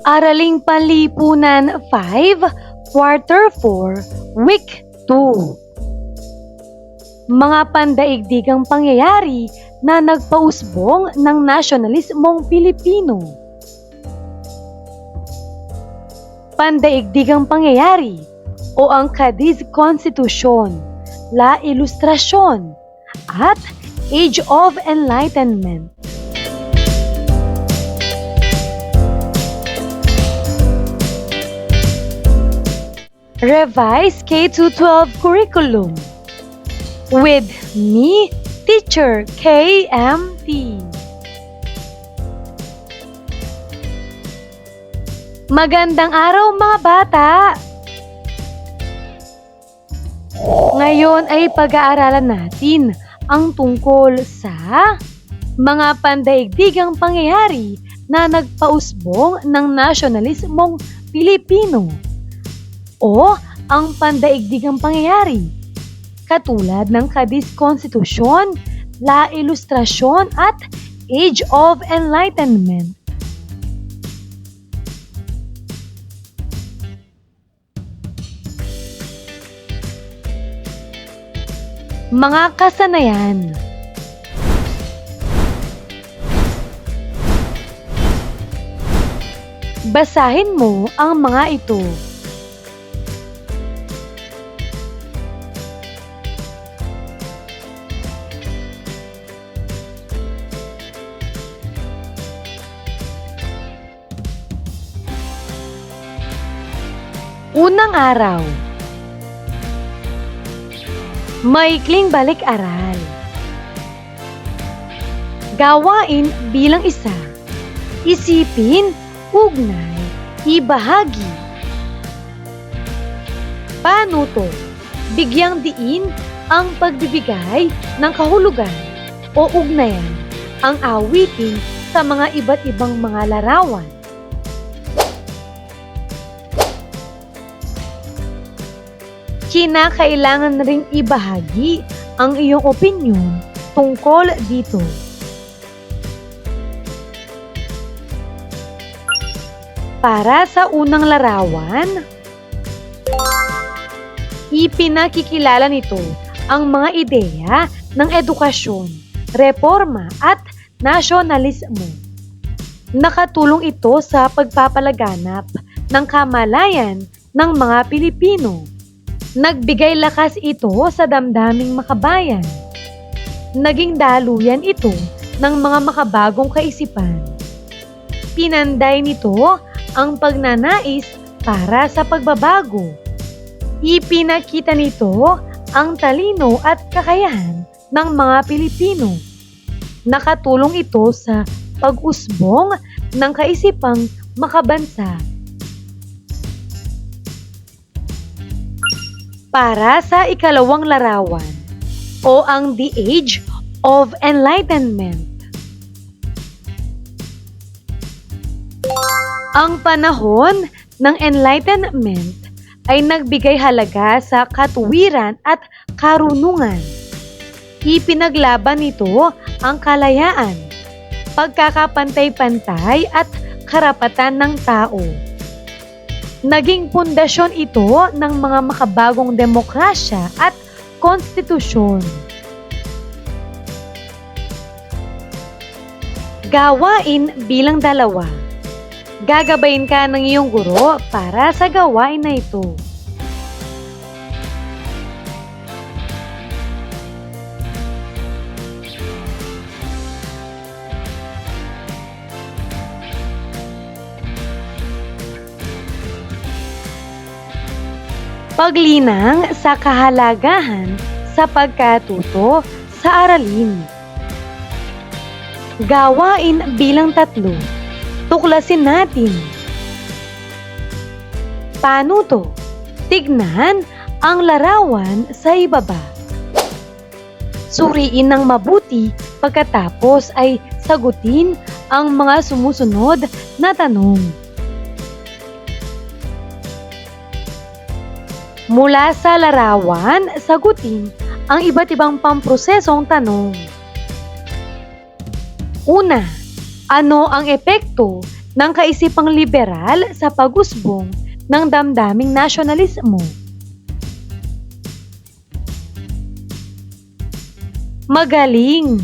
Araling Panlipunan 5, Quarter 4, Week 2. Mga pandaigdigang pangyayari na nagpausbong ng nasyonalismong Pilipino. Pandaigdigang pangyayari o ang Cadiz Constitution, La Ilustrasyon, at Age of Enlightenment. Revised K-12 Curriculum with me, Teacher KMT. Magandang araw mga bata! Ngayon ay pag-aaralan natin ang tungkol sa mga pandaigdigang pangyayari na nagpausbong ng nasyonalismong Pilipino o ang pandaigdigang pangyayari katulad ng Cadiz Constitution, La Ilustrasyon at Age of Enlightenment. Mga kasanayan. Basahin mo ang mga ito. Unang araw. Maikling balik-aral. Gawain bilang isa. Isipin, ugnay, ibahagi. Panuto. Bigyang diin ang pagbibigay ng kahulugan o ugnayan ang awitin sa mga iba't ibang mga larawan. Kinakailangan ring ibahagi ang iyong opinyon tungkol dito. Para sa unang larawan, ipinakikilala nito ang mga ideya ng edukasyon, reforma at nasyonalismo. Nakatulong ito sa pagpapalaganap ng kamalayan ng mga Pilipino. Nagbigay lakas ito sa damdaming makabayan. Naging daluyan ito ng mga makabagong kaisipan. Pinanday nito ang pagnanais para sa pagbabago. Ipinakita nito ang talino at kakayahan ng mga Pilipino. Nakatulong ito sa pag-usbong ng kaisipang makabansa. Para sa ikalawang larawan o ang The Age of Enlightenment. Ang panahon ng Enlightenment ay nagbigay halaga sa katuwiran at karunungan. Ipinaglaban nito ang kalayaan, pagkakapantay-pantay at karapatan ng tao. Naging pundasyon ito ng mga makabagong demokrasya at konstitusyon. Gawain bilang dalawa. Gagabayin ka ng iyong guro para sa gawain na ito. Paglinang sa kahalagahan sa pagkatuto sa aralin. Gawain bilang 3. Tuklasin natin. Panuto. Tignan ang larawan sa ibaba. Suriin ng mabuti pagkatapos ay sagutin ang mga sumusunod na tanong. Mula sa larawan, sagutin ang iba't ibang pamprosesong tanong. Una, ano ang epekto ng kaisipang liberal sa pag-usbong ng damdaming nasyonalismo. Magaling!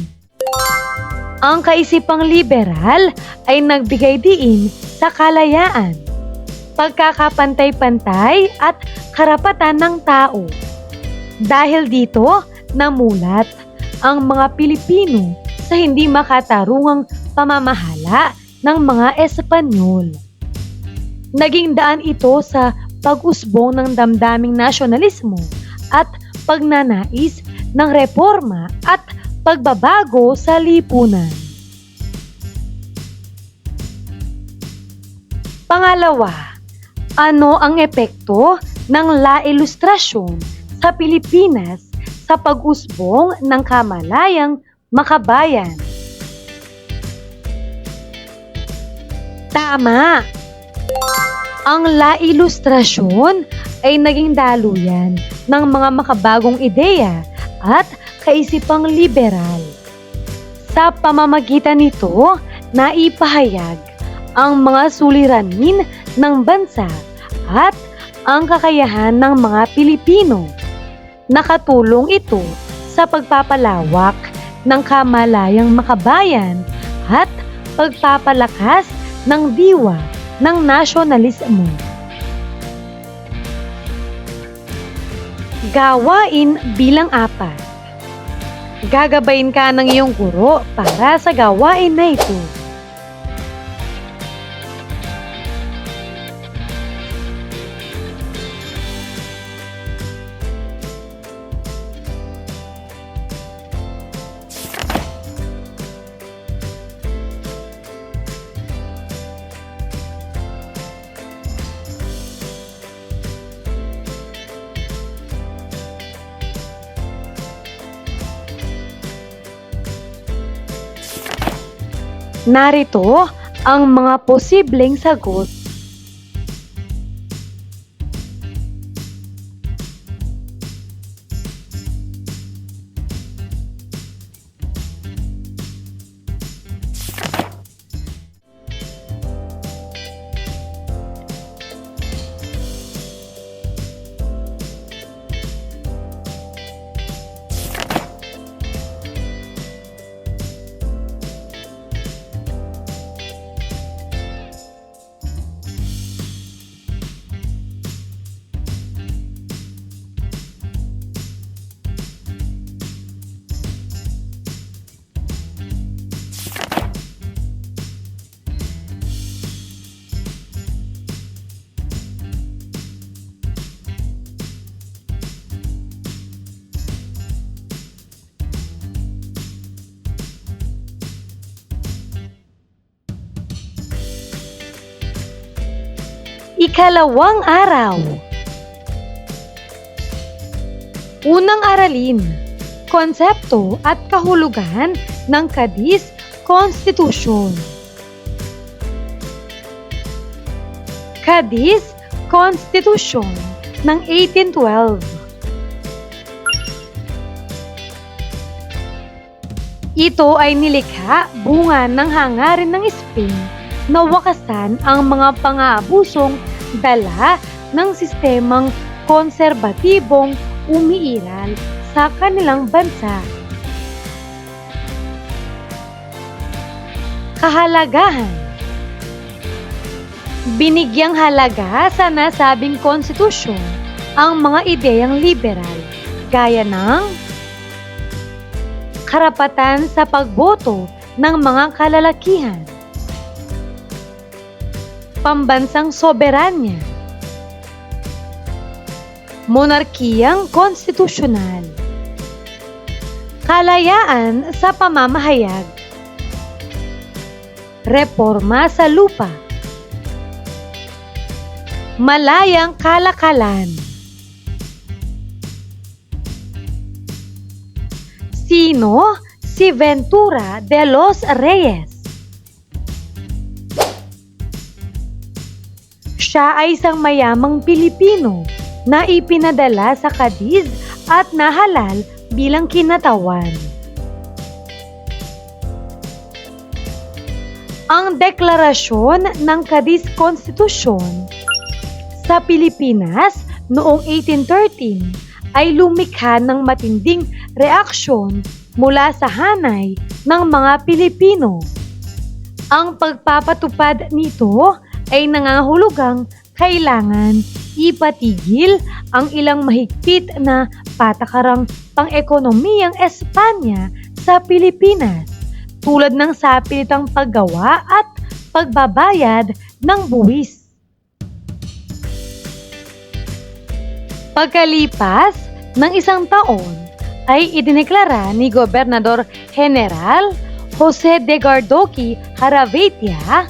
Ang kaisipang liberal ay nagbigay diin sa kalayaan, pagkakapantay-pantay at karapatan ng tao. Dahil dito, namulat ang mga Pilipino sa hindi makatarungang pamamahala ng mga Espanyol. Naging daan ito sa pag-usbong ng damdaming nasyonalismo at pagnanais ng reforma at pagbabago sa lipunan. Pangalawa, ano ang epekto ng La Ilustrasyon sa Pilipinas sa pag-usbong ng kamalayang makabayan? Tama! Ang La Ilustrasyon ay naging daluyan ng mga makabagong ideya at kaisipang liberal. Sa pamamagitan nito, naipahayag ang mga suliranin ng bansa at ang kakayahan ng mga Pilipino. Nakatulong ito sa pagpapalawak ng kamalayang makabayan at pagpapalakas ng diwa ng nasyonalismo. Gawain bilang 4. Gagabayin ka ng iyong guro para sa gawain na ito. Narito ang mga posibleng sagot. Ikalawang araw. Unang aralin, konsepto at kahulugan ng Cadiz Constitution. Cadiz Constitution ng 1812. Ito ay nilikha bunga ng hangarin ng Spain na wakasan ang mga pang-aabusong dala ng sistemang konserbatibong umiiral sa kanilang bansa. Kahalagahan. Binigyang halaga sa nasabing konstitusyon ang mga ideyang liberal gaya ng karapatan sa pagboto ng mga kalalakihan, pambansang soberanya, monarkiyang konstitusyonal, kalayaan sa pamamahayag, reforma sa lupa, malayang kalakalan. Sino si Ventura de los Reyes? Siya ay isang mayamang Pilipino na ipinadala sa Cadiz at nahalal bilang kinatawan. Ang deklarasyon ng Cadiz Constitution sa Pilipinas noong 1813 ay lumikha ng matinding reaksyon mula sa hanay ng mga Pilipino. Ang pagpapatupad nito ay nangangahulugang kailangan ipatigil ang ilang mahigpit na patakarang pang-ekonomiyang Espanya sa Pilipinas, tulad ng sapilitang paggawa at pagbabayad ng buwis. Pagkalipas ng isang taon, ay idineklara ni Gobernador General Jose de Gardoqui Jaraveitia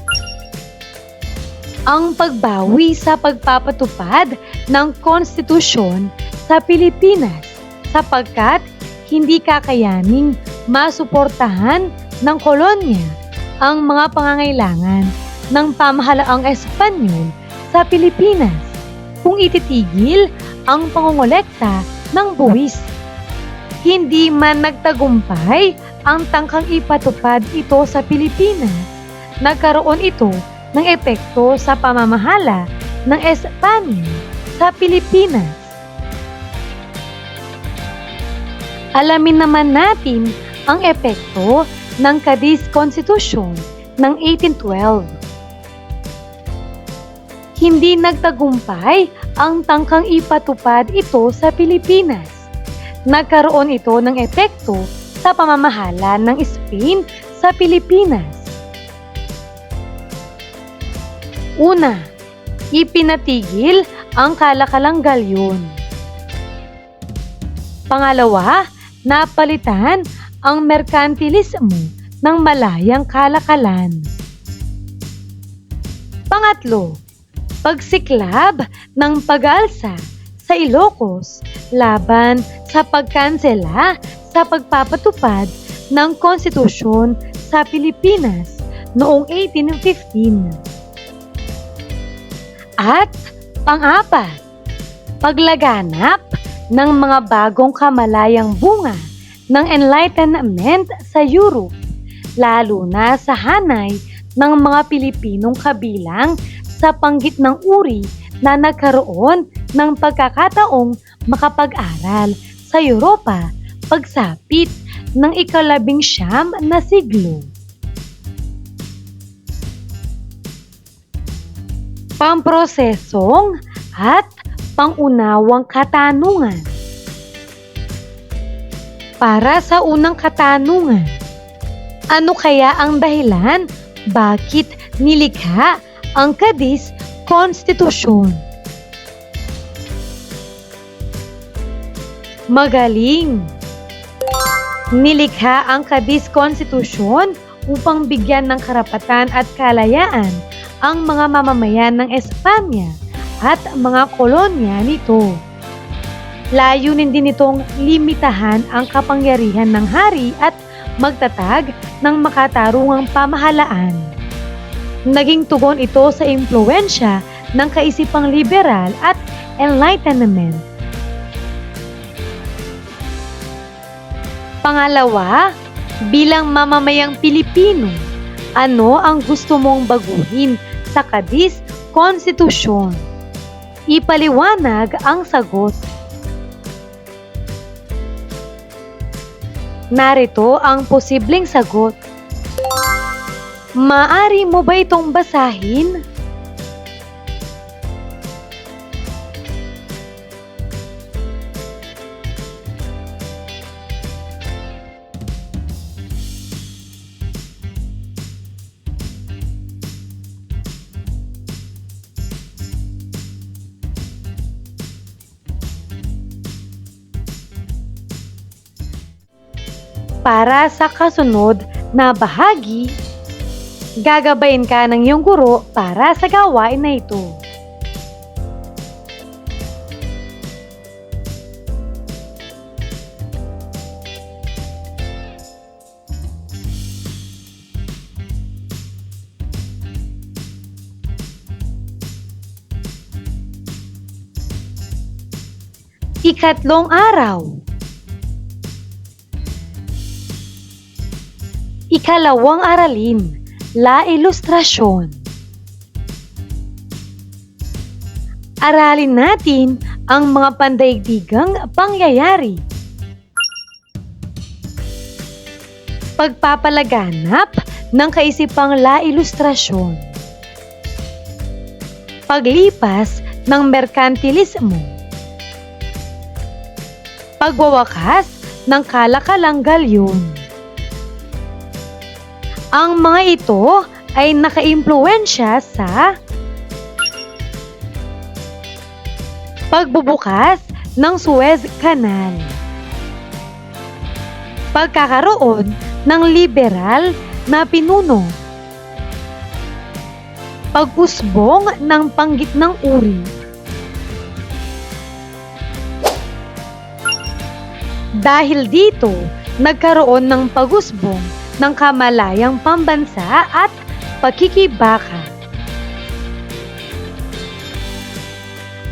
ang pagbawi sa pagpapatupad ng konstitusyon sa Pilipinas sapagkat hindi kakayaning masuportahan ng kolonya ang mga pangangailangan ng pamahalaang Espanyol sa Pilipinas kung ititigil ang pangongolekta ng buwis. Hindi man nagtagumpay ang tangkang ipatupad ito sa Pilipinas, nagkaroon ito ng epekto sa pamamahala ng Espanya sa Pilipinas. Alamin naman natin ang epekto ng Cadiz Constitution ng 1812. Hindi nagtagumpay ang tangkang ipatupad ito sa Pilipinas. Nagkaroon ito ng epekto sa pamamahala ng Spain sa Pilipinas. Una, ipinatigil ang kalakalang galyon. Pangalawa, napalitan ang merkantilismo ng malayang kalakalan. Pangatlo, pagsiklab ng pag-aalsa sa Ilocos laban sa pagkansela sa pagpapatupad ng konstitusyon sa Pilipinas noong 1815. At pang-apat, paglaganap ng mga bagong kamalayang bunga ng Enlightenment sa Europe, lalo na sa hanay ng mga Pilipinong kabilang sa panggitnang uri na nagkaroon ng pagkakataong makapag-aral sa Europa pagsapit ng ika-19 na siglo. Pamprosesong at pangunawang katanungan. Para sa unang katanungan, ano kaya ang dahilan bakit nilikha ang Cadiz Constitution? Magaling! Nilikha ang Cadiz Constitution upang bigyan ng karapatan at kalayaan ang mga mamamayan ng Espanya at mga kolonya nito. Layunin din itong limitahan ang kapangyarihan ng hari at magtatag ng makatarungang pamahalaan. Naging tugon ito sa impluwensya ng kaisipang liberal at Enlightenment. Pangalawa, bilang mamamayang Pilipino, ano ang gusto mong baguhin sa Cadiz Constitution? Ipaliwanag ang sagot. Narito ang posibleng sagot. Maaari mo ba itong basahin? Para sa kasunod na bahagi, gagabayin ka ng iyong guro para sa gawain na ito. Ikatlong araw. Ikalawang aralin, La Ilustrasyon. Aralin natin ang mga pandaigdigang pangyayari. Pagpapalaganap ng kaisipang La Ilustrasyon. Paglipas ng merkantilismo. Pagwawakas ng kalakalang galyon. Ang mga ito ay nakaimpluwensya sa pagbubukas ng Suez Canal, pagkakaroon ng liberal na pinuno, pag-usbong ng panggitnang uri, dahil dito nagkaroon ng pag-usbong ng kamalayang pambansa at pakikibaka.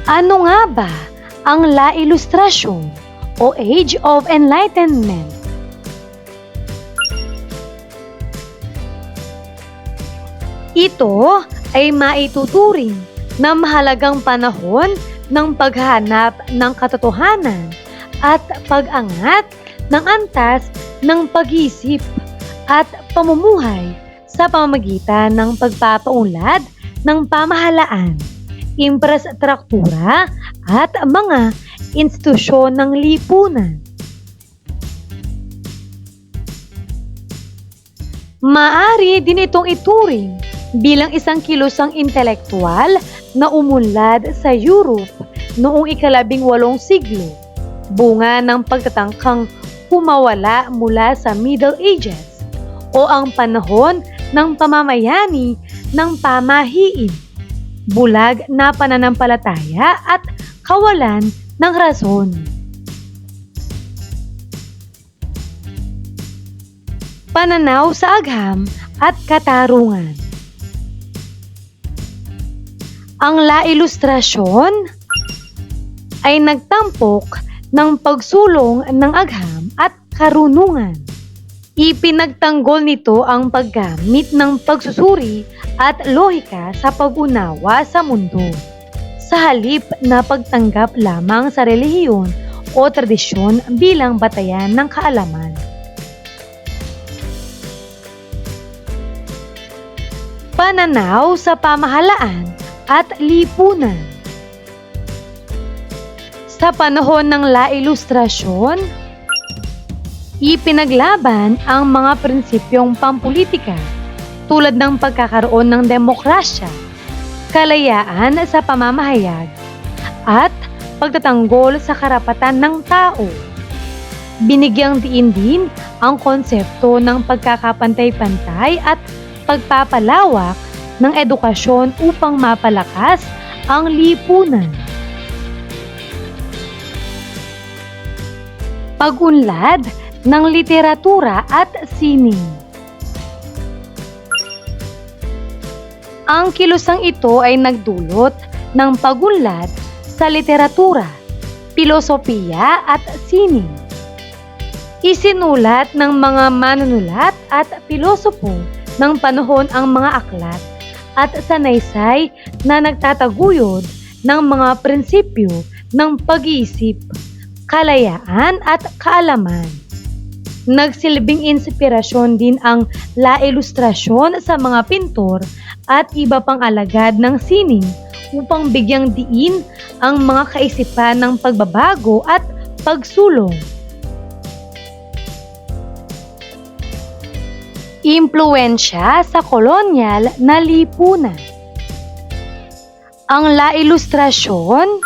Ano nga ba ang La Ilustrasyon o Age of Enlightenment? Ito ay maituturing na mahalagang panahon ng paghahanap ng katotohanan at pag-angat ng antas ng pag-iisip at pamumuhay sa pamamagitan ng pagpapaunlad ng pamahalaan, infrastruktura at mga institusyon ng lipunan. Maaari din itong ituring bilang isang kilusang intelektual na umunlad sa Europe noong ika-18 siglo, bunga ng pagtatangkang humawala mula sa Middle Ages o ang panahon ng pamamayani ng pamahiin, bulag na pananampalataya at kawalan ng rason. Pananaw sa agham at katarungan. Ang La Ilustrasyon ay nagtampok ng pagsulong ng agham at karunungan. Ipinagtanggol nito ang paggamit ng pagsusuri at lohika sa pag-unawa sa mundo, sa halip na pagtanggap lamang sa relihiyon o tradisyon bilang batayan ng kaalaman. Pananaw sa pamahalaan at lipunan. Sa panahon ng La Ilustrasyon, ipinaglaban ang mga prinsipyong pampulitika tulad ng pagkakaroon ng demokrasya, kalayaan sa pamamahayag, at pagtatanggol sa karapatan ng tao. Binigyang diin din ang konsepto ng pagkakapantay-pantay at pagpapalawak ng edukasyon upang mapalakas ang lipunan. Pag-unlad ng literatura at sining. Ang kilusang ito ay nagdulot ng pag-unlad sa literatura, pilosopiya at sining. Isinulat ng mga manunulat at pilosopo ng panahon ang mga aklat at sanaysay na nagtataguyod ng mga prinsipyo ng pag-iisip, kalayaan at kaalaman. Nagsilbing inspirasyon din ang La Ilustrasyon sa mga pintor at iba pang alagad ng sining upang bigyang diin ang mga kaisipan ng pagbabago at pagsulong. Impluwensya sa kolonyal na lipunan. Ang La Ilustrasyon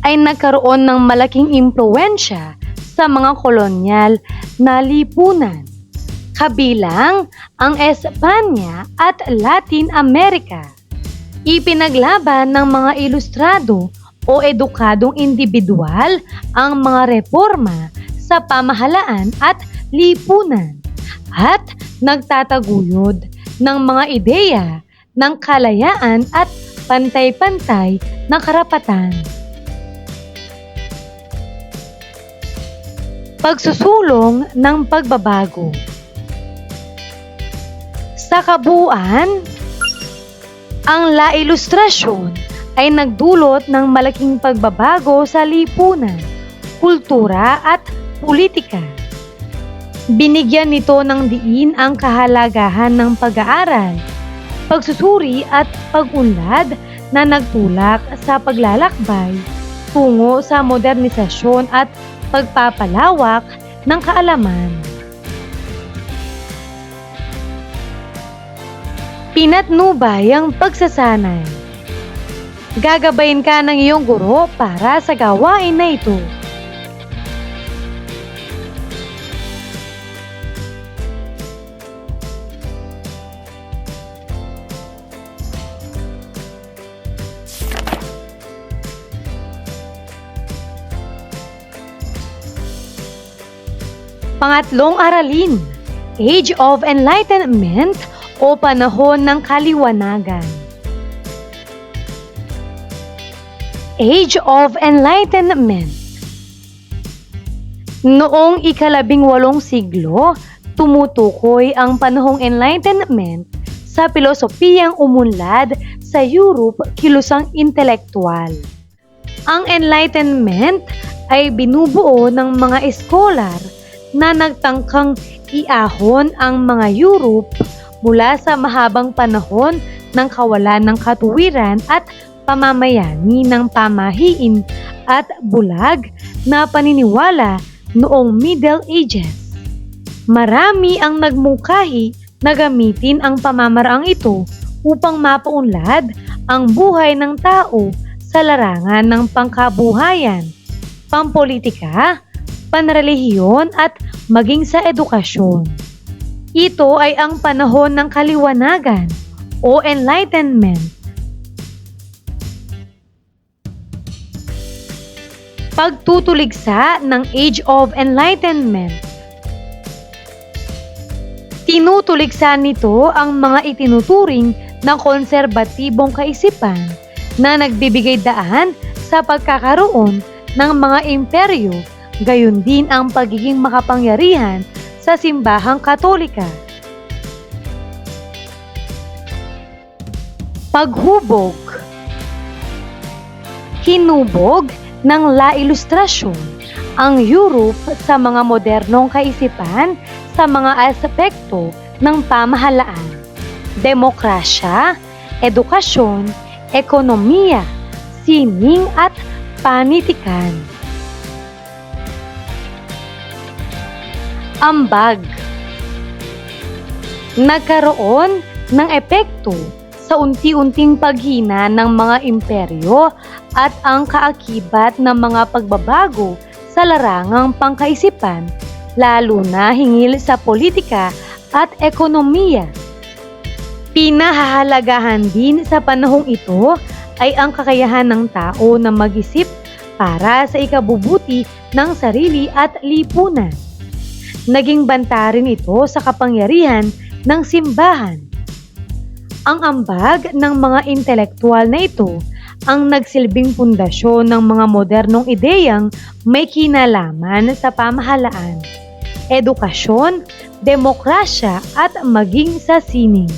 ay nagkaroon ng malaking impluwensya sa mga kolonyal na lipunan, kabilang ang Espanya at Latin America. Ipinaglaban ng mga ilustrado o edukadong individual ang mga reforma sa pamahalaan at lipunan at nagtataguyod ng mga ideya ng kalayaan at pantay-pantay na karapatan. Pagsusulong ng pagbabago. Sa kabuuan, ang La Ilustrasyon ay nagdulot ng malaking pagbabago sa lipunan, kultura at politika. Binigyan nito ng diin ang kahalagahan ng pag-aaral, pagsusuri at pag-unlad na nagtulak sa paglalakbay tungo sa modernisasyon at pagpapalawak ng kaalaman. Pinatnubay ang pagsasanay. Gagabayin ka ng iyong guro para sa gawain na ito. Pangatlong aralin, Age of Enlightenment o panahon ng kaliwanagan. Age of Enlightenment. Noong ika-18 siglo, tumutukoy ang panahong Enlightenment sa pilosopiyang umunlad sa Europe kilusang intelektual. Ang Enlightenment ay binubuo ng mga eskolar na nagtangkang iahon ang mga Europe mula sa mahabang panahon ng kawalan ng katuwiran at pamamayani ng pamahiin at bulag na paniniwala noong Middle Ages. Marami ang nagmungkahi na gamitin ang pamamaraang ito upang mapaunlad ang buhay ng tao sa larangan ng pangkabuhayan, pampolitika, panrelihiyon at maging sa edukasyon. Ito ay ang panahon ng kaliwanagan o Enlightenment. Pagtutuligsa ng Age of Enlightenment. Tinutuligsa nito ang mga itinuturing na konserbatibong kaisipan na nagbibigay daan sa pagkakaroon ng mga imperyo, gayon din ang pagiging makapangyarihan sa simbahang Katolika. Paghubog. Hinubog ng La Ilustrasyon ang Europe sa mga modernong kaisipan sa mga aspekto ng pamahalaan, demokrasya, edukasyon, ekonomiya, sining at panitikan. Ambag. Nagkaroon ng epekto sa unti-unting paghina ng mga imperyo at ang kaakibat ng mga pagbabago sa larangang pangkaisipan, lalo na hinggil sa politika at ekonomiya. Pinahahalagahan din sa panahong ito ay ang kakayahan ng tao na mag-isip para sa ikabubuti ng sarili at lipunan. Naging banta rin ito sa kapangyarihan ng simbahan. Ang ambag ng mga intelektual na ito ang nagsilbing pundasyon ng mga modernong ideyang may kinalaman sa pamahalaan, edukasyon, demokrasya at maging sa sining.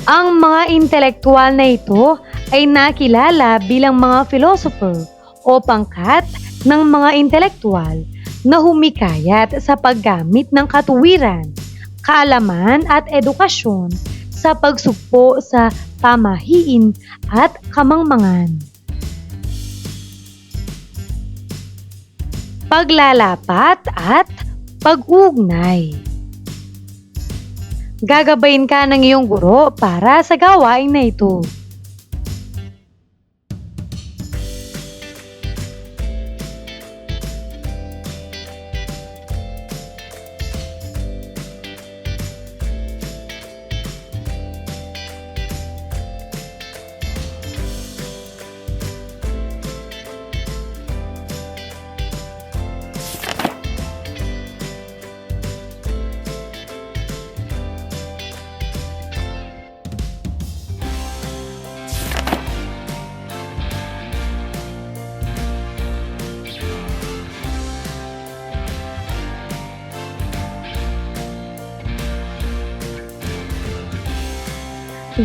Ang mga intelektual na ito ay nakilala bilang mga philosopher o pangkat ng mga intelektual na humikayat sa paggamit ng katuwiran, kaalaman at edukasyon sa pagsugpo sa pamahiin at kamangmangan. Paglalapat at pag-ugnay. Gagabayin ka ng iyong guro para sa gawain na ito.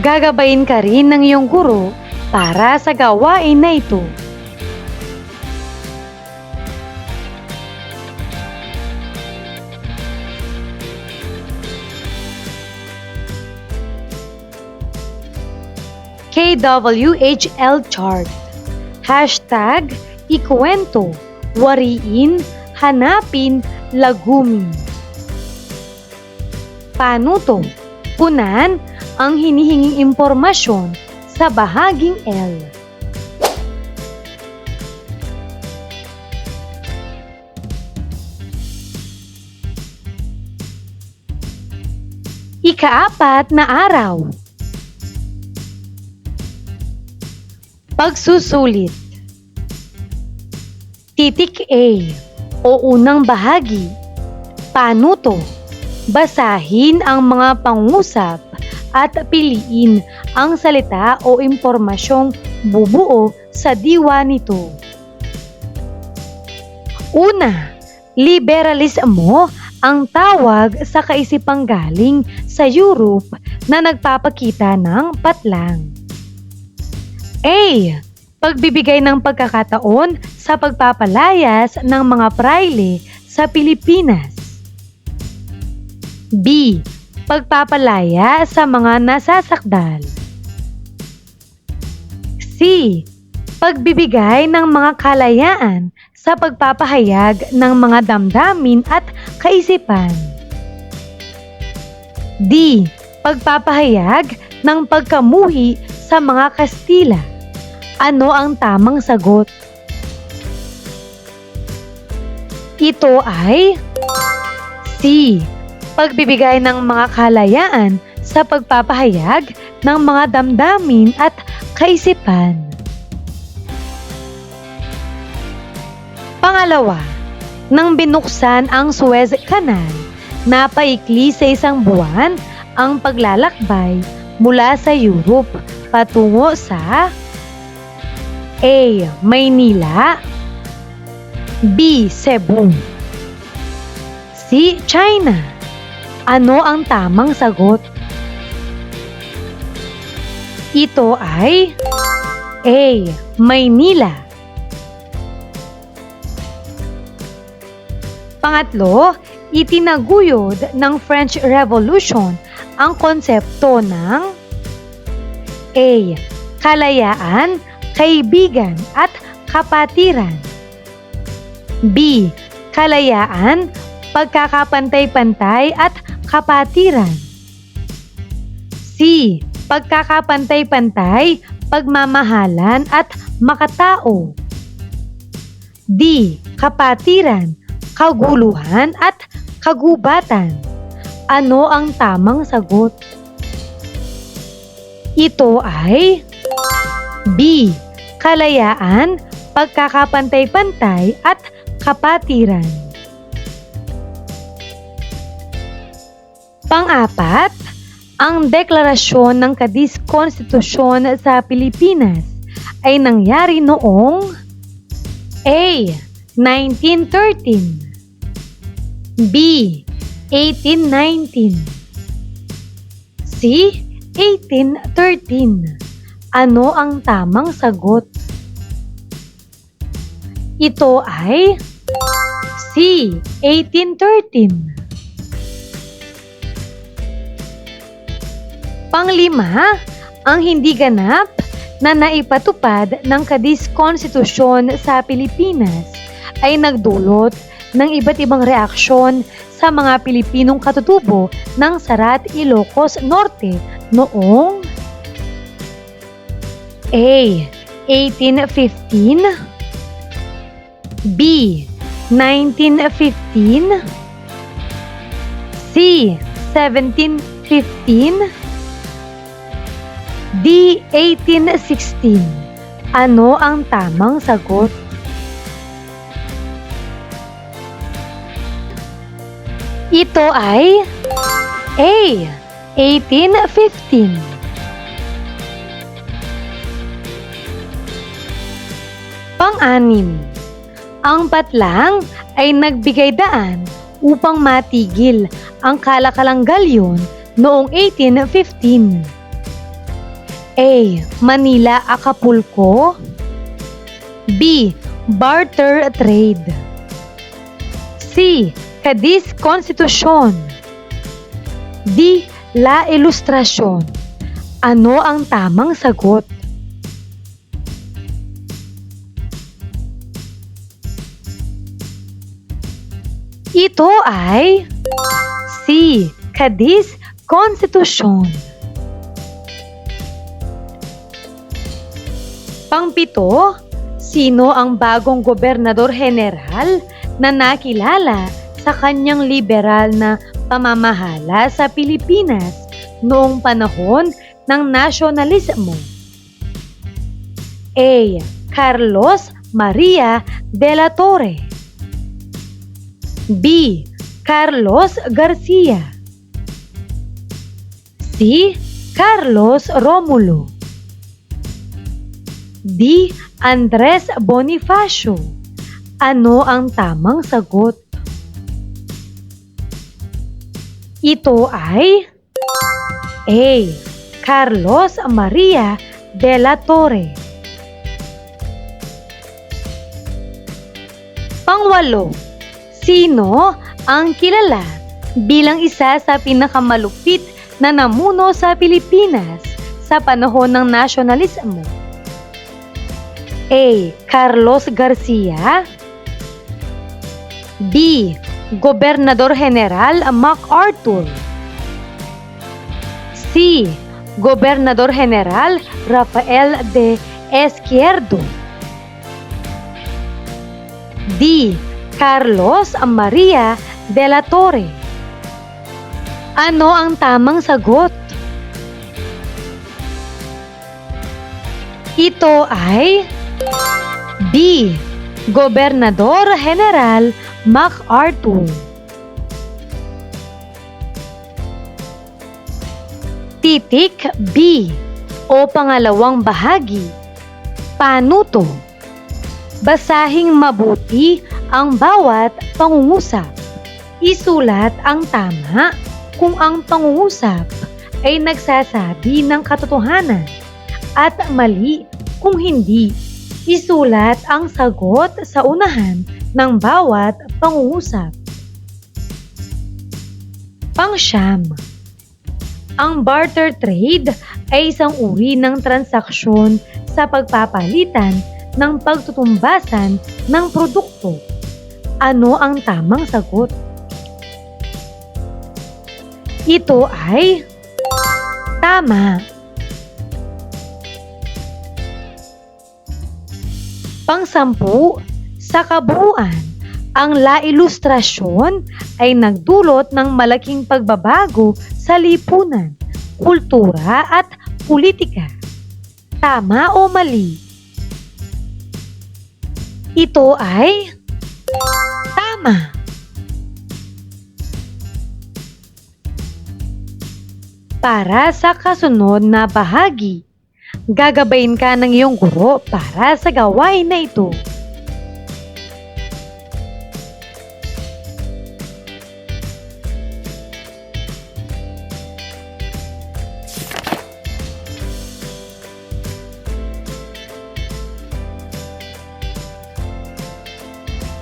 Gagabayin ka rin ng iyong guro para sa gawain na ito. KWHL chart. Hashtag ikuwento, wariin, hanapin, lagumin. Panuto. Punan ang hinihinging impormasyon sa bahaging L. Ika-4 na araw. Pagsusulit. Titik A o unang bahagi. Panuto. Basahin ang mga pangusap at piliin ang salita o impormasyong bubuo sa diwa nito. Una, liberalismo ang tawag sa kaisipang galing sa Europe na nagpapakita ng patlang. A. Pagbibigay ng pagkakataon sa pagpapalayas ng mga praile sa Pilipinas. B. Pagpapalaya sa mga nasasakdal. C. Pagbibigay ng mga kalayaan sa pagpapahayag ng mga damdamin at kaisipan. D. Pagpapahayag ng pagkamuhi sa mga Kastila. Ano ang tamang sagot? Ito ay C. Pagbibigay ng mga kalayaan sa pagpapahayag ng mga damdamin at kaisipan. Pangalawa, nang binuksan ang Suez Canal, napaikli sa isang buwan ang paglalakbay mula sa Europe patungo sa A. Maynila, B. Cebu, C. China. Ano ang tamang sagot? Ito ay A. Maynila. Pangatlo, itinaguyod ng French Revolution ang konsepto ng A. Kalayaan, kaibigan at kapatiran. B. Kalayaan, pagkakapantay-pantay at kapatiran. C. Pagkakapantay-pantay, pagmamahalan at makatao. D. Kapatiran, kaguluhan at kagubatan. Ano ang tamang sagot? Ito ay B. Kalayaan, pagkakapantay-pantay at kapatiran. Pang-apat, ang deklarasyon ng Kadisk-Konstitusyon sa Pilipinas ay nangyari noong A. 1913, B. 1819, C. 1813. Ano ang tamang sagot? Ito ay C. 1813. Panglima, ang hindi ganap na naipatupad ng Kadisk-Konstitusyon sa Pilipinas ay nagdulot ng iba't ibang reaksyon sa mga Pilipinong katutubo ng Sarat, Ilocos Norte noong A. 1815, B. 1915, C. 1715, D. 1816. Ano ang tamang sagot? Ito ay A. 1815. Pang-anim, ang patlang ay nagbigay daan upang matigil ang kalakalang galyon noong 1815. A. Manila, Acapulco. B. Barter trade. C. Cadiz Constitution. D. La Ilustrasyon. Ano ang tamang sagot? Ito ay C. Cadiz Constitution. Pangpito, sino ang bagong gobernador general na nakilala sa kanyang liberal na pamamahala sa Pilipinas noong panahon ng nasyonalismo? A. Carlos Maria de la Torre. B. Carlos Garcia. C. Carlos Romulo. D. Andres Bonifacio. Ano ang tamang sagot? Ito ay A. Carlos Maria de la Torre. Pangwalo, sino ang kilala bilang isa sa pinakamalupit na namuno sa Pilipinas sa panahon ng nasyonalismo? A. Carlos Garcia. B. Gobernador General MacArthur. C. Gobernador General Rafael de Izquierdo. D. Carlos Maria de la Torre. Ano ang tamang sagot? Ito ay B. Gobernador General MacArthur. Titik B o pangalawang bahagi. Panuto. Basahing mabuti ang bawat pangungusap. Isulat ang tama kung ang pangungusap ay nagsasabi ng katotohanan at mali kung hindi. Isulat ang sagot sa unahan ng bawat pangungusap. Pangsyam, ang barter trade ay isang uri ng transaksyon sa pagpapalitan ng pagtutumbasan ng produkto. Ano ang tamang sagot? Ito ay tama. Pangsampu, sa kabuuan, ang La Ilustrasyon ay nagdulot ng malaking pagbabago sa lipunan, kultura at politika. Tama o mali? Ito ay tama. Para sa kasunod na bahagi, gagabayin ka ng iyong guro para sa gawain na ito.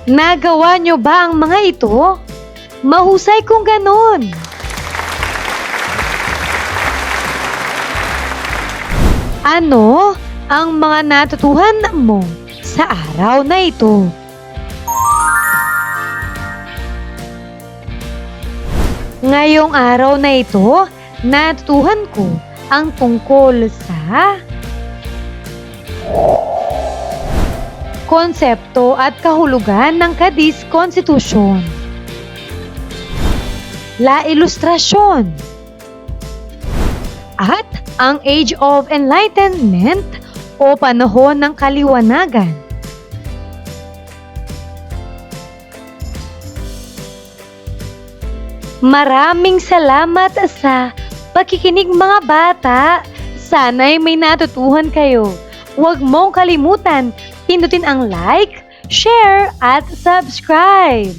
Nagawa nyo ba ang mga ito? Mahusay kung ganon! Ano ang mga natutuhan mo sa araw na ito? Ngayong araw na ito, natutuhan ko ang tungkol sa konsepto at kahulugan ng Cadiz Constitution, La Ilustrasyon, at ang Age of Enlightenment o panahon ng kaliwanagan. Maraming salamat sa pakikinig mga bata. Sana'y may natutuhan kayo. Huwag mong kalimutan, pindutin ang like, share at subscribe.